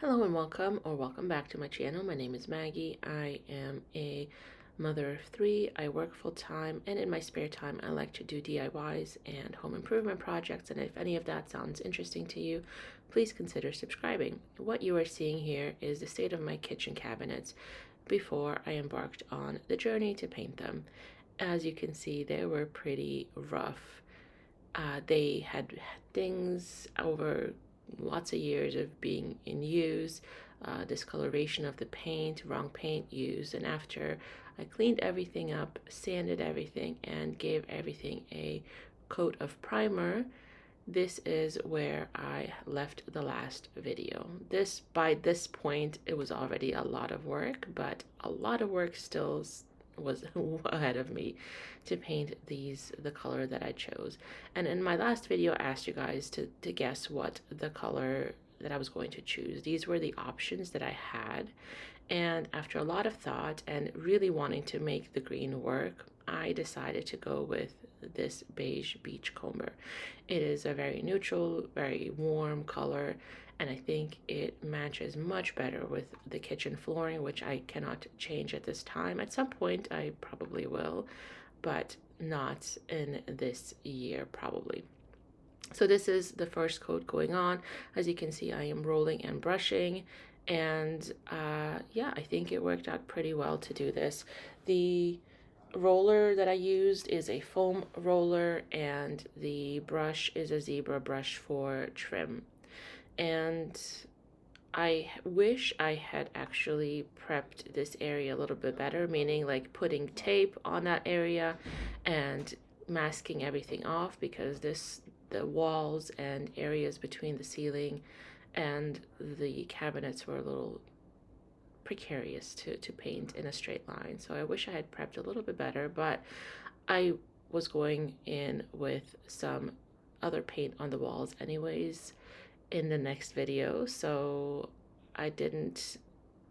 Hello and welcome or welcome back to my channel. My name is Maggie. I am a mother of three. I work full time, and in my spare time I like to do DIYs and home improvement projects, and if any of that sounds interesting to you, please consider subscribing. What you are seeing here is the state of my kitchen cabinets before I embarked on the journey to paint them. As you can see, they were pretty rough. They had things over lots of years of being in use, discoloration of the paint, wrong paint used, and after I cleaned everything up, sanded everything, and gave everything a coat of primer, this is where I left the last video. By this point, it was already a lot of work, but a lot of work still was ahead of me to paint the color that I chose. And in my last video, I asked you guys to guess what the color that I was going to choose. These were the options that I had. And after a lot of thought and really wanting to make the green work, I decided to go with this beige beachcomber. It is a very neutral, very warm color, and I think it matches much better with the kitchen flooring, which I cannot change at this time. At some point I probably will, but not in this year probably. So this is the first coat going on. As you can see, I am rolling and brushing, and yeah, I think it worked out pretty well to do this. The roller that I used is a foam roller, and the brush is a zebra brush for trim. And I wish I had actually prepped this area a little bit better, meaning like putting tape on that area and masking everything off, because the walls and areas between the ceiling and the cabinets were a little precarious to paint in a straight line. So I wish I had prepped a little bit better, but I was going in with some other paint on the walls anyways in the next video, so I didn't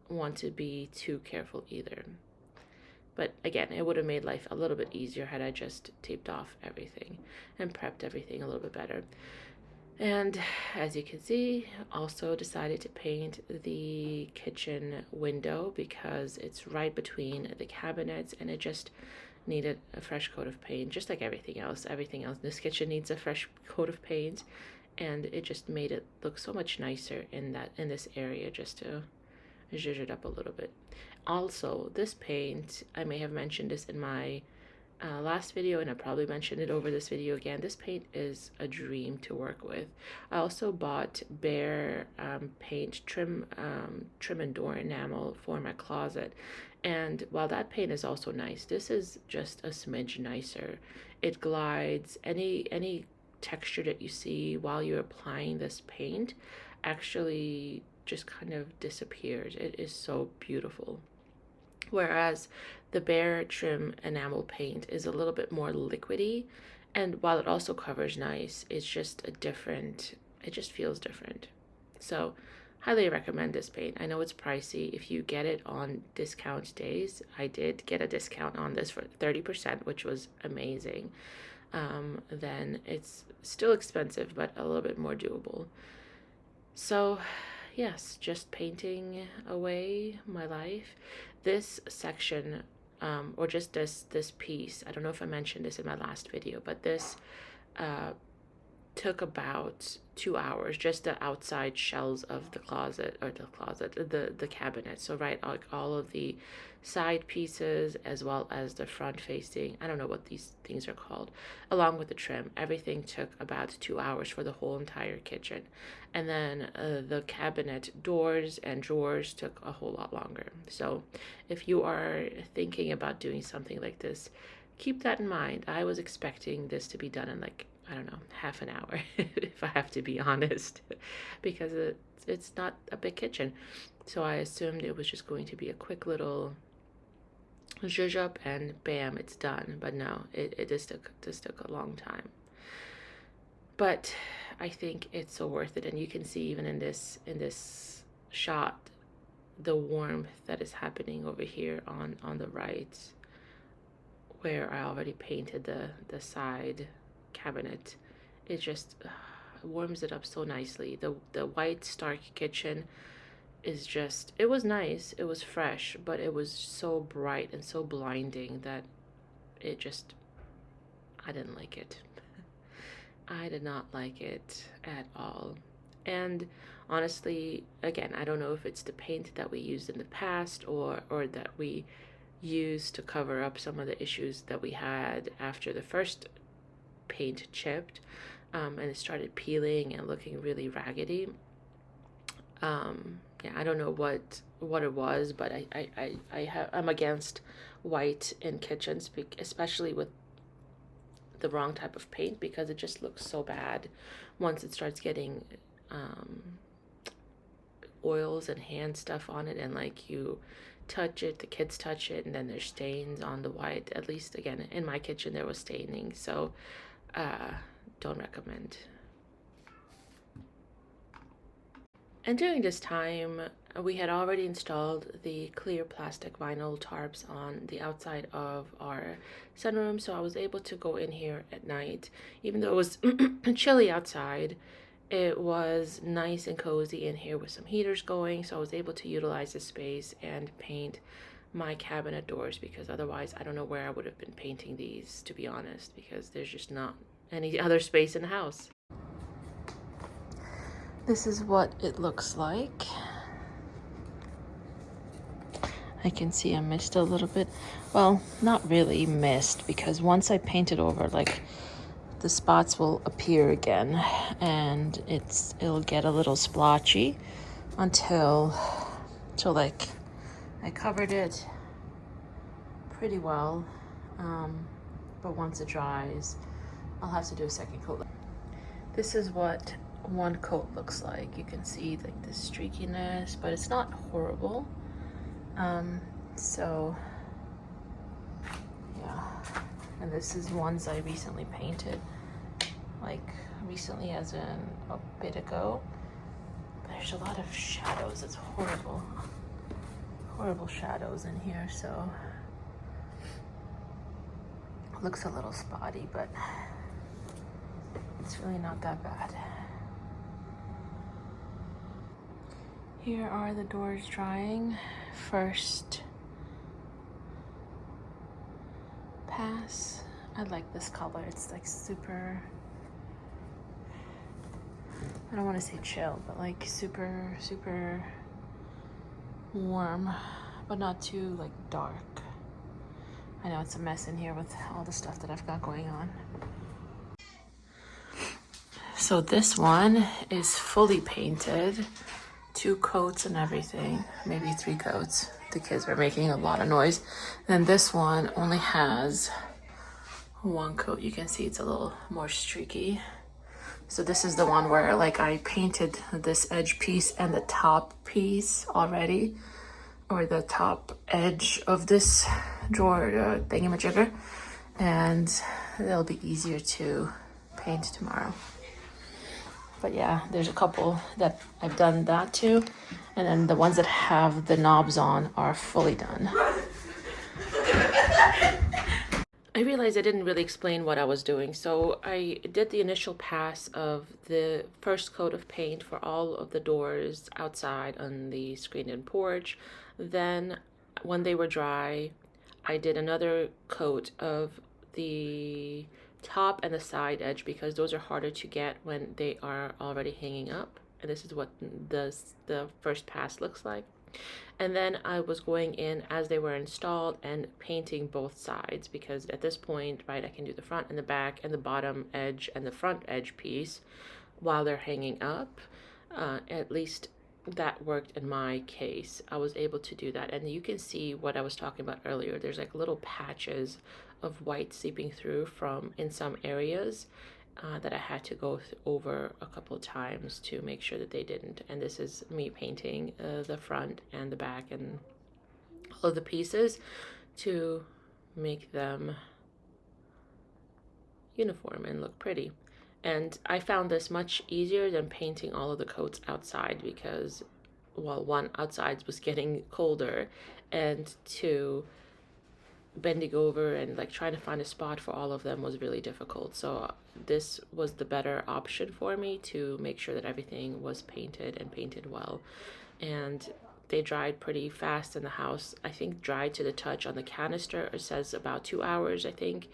want to be too careful either. But again, it would have made life a little bit easier had I just taped off everything and prepped everything a little bit better. And as you can see, also decided to paint the kitchen window because it's right between the cabinets and it just needed a fresh coat of paint, just like everything else. Everything else in this kitchen needs a fresh coat of paint, and it just made it look so much nicer in this area, just to zhuzh it up a little bit. Also, this paint, I may have mentioned this in my last video, and I probably mentioned it over this video again. This paint is a dream to work with. I also bought Behr paint trim and door enamel for my closet, and while that paint is also nice, this is just a smidge nicer. It glides. Any texture that you see while you're applying this paint actually just kind of disappears. It is so beautiful. Whereas the Behr trim enamel paint is a little bit more liquidy, and while it also covers nice, it's just it just feels different. So highly recommend this paint. I know it's pricey. If you get it on discount days, I did get a discount on this for 30%, which was amazing. Then it's still expensive, but a little bit more doable. So yes, just painting away my life. This section, or just this piece, I don't know if I mentioned this in my last video, but this took about 2 hours, just the outside shells of the the cabinet. So right, like all of the side pieces as well as the front facing, I don't know what these things are called, along with the trim, everything took about 2 hours for the whole entire kitchen. And then the cabinet doors and drawers took a whole lot longer. So if you are thinking about doing something like this, keep that in mind. I was expecting this to be done in like, I don't know, half an hour, if I have to be honest, because it's not a big kitchen. So I assumed it was just going to be a quick little zhuzh up and bam, it's done. But no, it just took a long time. But I think it's so worth it, and you can see even in this shot the warmth that is happening over here on the right, where I already painted the side cabinet. It just warms it up so nicely. The white stark kitchen is just, it was nice, it was fresh, but it was so bright and so blinding that it just, I didn't like it. I did not like it at all. And honestly, again, I don't know if it's the paint that we used in the past or that we used to cover up some of the issues that we had after the first paint chipped, and it started peeling and looking really raggedy. Yeah, I don't know what it was, but I'm against white in kitchens, especially with the wrong type of paint, because it just looks so bad once it starts getting oils and hand stuff on it, and like you touch it, the kids touch it, and then there's stains on the white. At least, again, in my kitchen there was staining, so don't recommend. And during this time, we had already installed the clear plastic vinyl tarps on the outside of our sunroom, so I was able to go in here at night. Even though it was chilly outside, it was nice and cozy in here with some heaters going, so I was able to utilize the space and paint my cabinet doors, because otherwise I don't know where I would have been painting these, to be honest, because there's just not any other space in the house. This is what it looks like. I can see I missed a little bit. Well, not really missed, because once I paint it over, like, the spots will appear again, and it'll get a little splotchy until like I covered it pretty well. But once it dries, I'll have to do a second coat. This is what one coat looks like. You can see like the streakiness, but it's not horrible. So yeah, and this is ones I recently painted, like recently as in a bit ago. There's a lot of shadows. It's horrible shadows in here, so it looks a little spotty, but it's really not that bad. Here are the doors drying. First pass. I like this color. It's like super, I don't want to say chill, but like super warm, but not too like dark. I know it's a mess in here with all the stuff that I've got going on. So this one is fully painted, 2 coats and everything, maybe 3 coats. The kids were making a lot of noise. And this one only has 1 coat. You can see it's a little more streaky. So this is the one where like I painted this edge piece and the top piece already, or the top edge of this drawer thingamajigger, and it'll be easier to paint tomorrow. But yeah, there's a couple that I've done that to, and then the ones that have the knobs on are fully done. I realized I didn't really explain what I was doing. So I did the initial pass of the first coat of paint for all of the doors outside on the screen and porch. Then when they were dry, I did another coat of the top and the side edge, because those are harder to get when they are already hanging up. And this is what the first pass looks like. And then I was going in as they were installed and painting both sides, because at this point, right, I can do the front and the back and the bottom edge and the front edge piece while they're hanging up. At least that worked in my case. I was able to do that. And you can see what I was talking about earlier. There's like little patches of white seeping through from in some areas that I had to go over a couple of times to make sure that they didn't. And this is me painting the front and the back and all of the pieces to make them uniform and look pretty. And I found this much easier than painting all of the coats outside, because, well, 1, outside was getting colder, and 2, bending over and like trying to find a spot for all of them was really difficult. So this was the better option for me to make sure that everything was painted and painted well. and they dried pretty fast in the house. I think dried to the touch on the canister, it says about 2 hours, I think,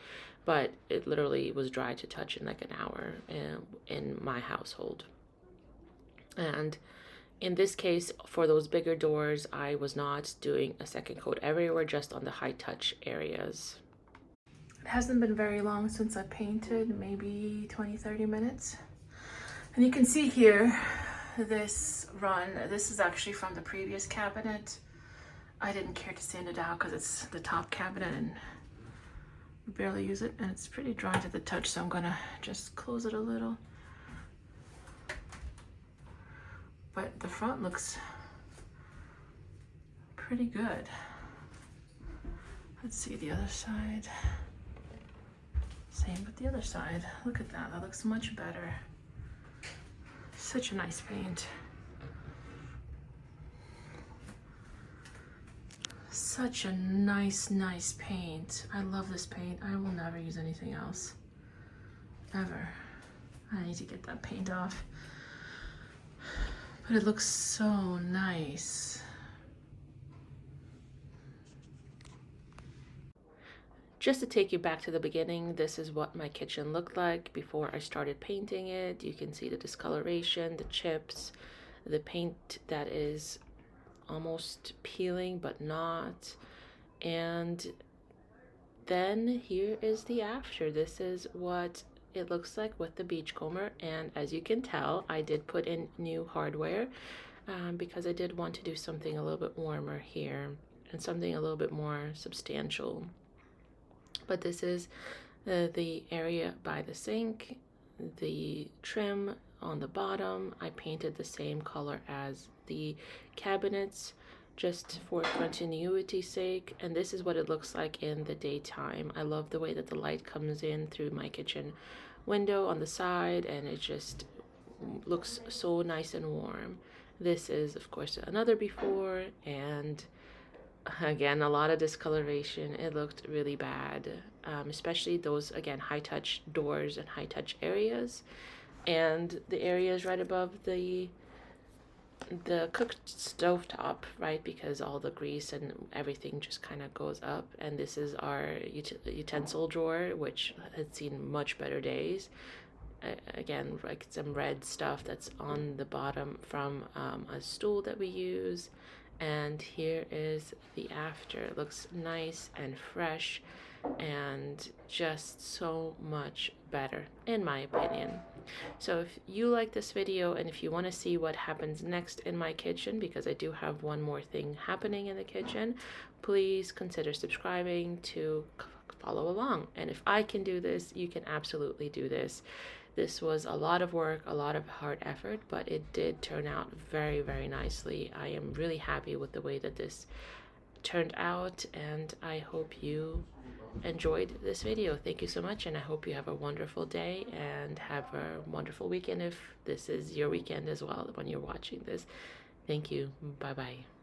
but it literally was dry to touch in like an hour in my household. And in this case, for those bigger doors, I was not doing a second coat everywhere, just on the high touch areas. It hasn't been very long since I painted, maybe 20-30 minutes. And you can see here, this run, this is actually from the previous cabinet. I didn't care to sand it out because it's the top cabinet and we barely use it, and it's pretty dry to the touch, so I'm gonna just close it a little. But the front looks pretty good. Let's see the other side. Same with the other side. Look at that, that looks much better. Such a nice paint. Such a nice paint. I love this paint. I will never use anything else. Ever. I need to get that paint off. But it looks so nice. Just to take you back to the beginning, this is what my kitchen looked like before I started painting it. You can see the discoloration, the chips, the paint that is almost peeling but not. And then here is the after. This is what it looks like with the beachcomber, and as you can tell, I did put in new hardware because I did want to do something a little bit warmer here and something a little bit more substantial. But this is the area by the sink, the trim on the bottom. I painted the same color as the cabinets just for continuity's sake, and this is what it looks like in the daytime. I love the way that the light comes in through my kitchen window on the side, and it just looks so nice and warm. This is of course another before, and again a lot of discoloration. It looked really bad, especially those, again, high touch doors and high touch areas, and the areas right above the cooked stovetop, right, because all the grease and everything just kind of goes up. And this is our utensil drawer, which had seen much better days. Again, like some red stuff that's on the bottom from a stool that we use. And here is the after. It looks nice and fresh and just so much better, in my opinion. So if you like this video and if you want to see what happens next in my kitchen, because I do have one more thing happening in the kitchen, please consider subscribing to follow along. And if I can do this, you can absolutely do this. This was a lot of work, a lot of hard effort, but it did turn out very, very nicely. I am really happy with the way that this turned out, and I hope you enjoyed this video. Thank you so much, and I hope you have a wonderful day and have a wonderful weekend if this is your weekend as well when you're watching this. Thank you. Bye-bye.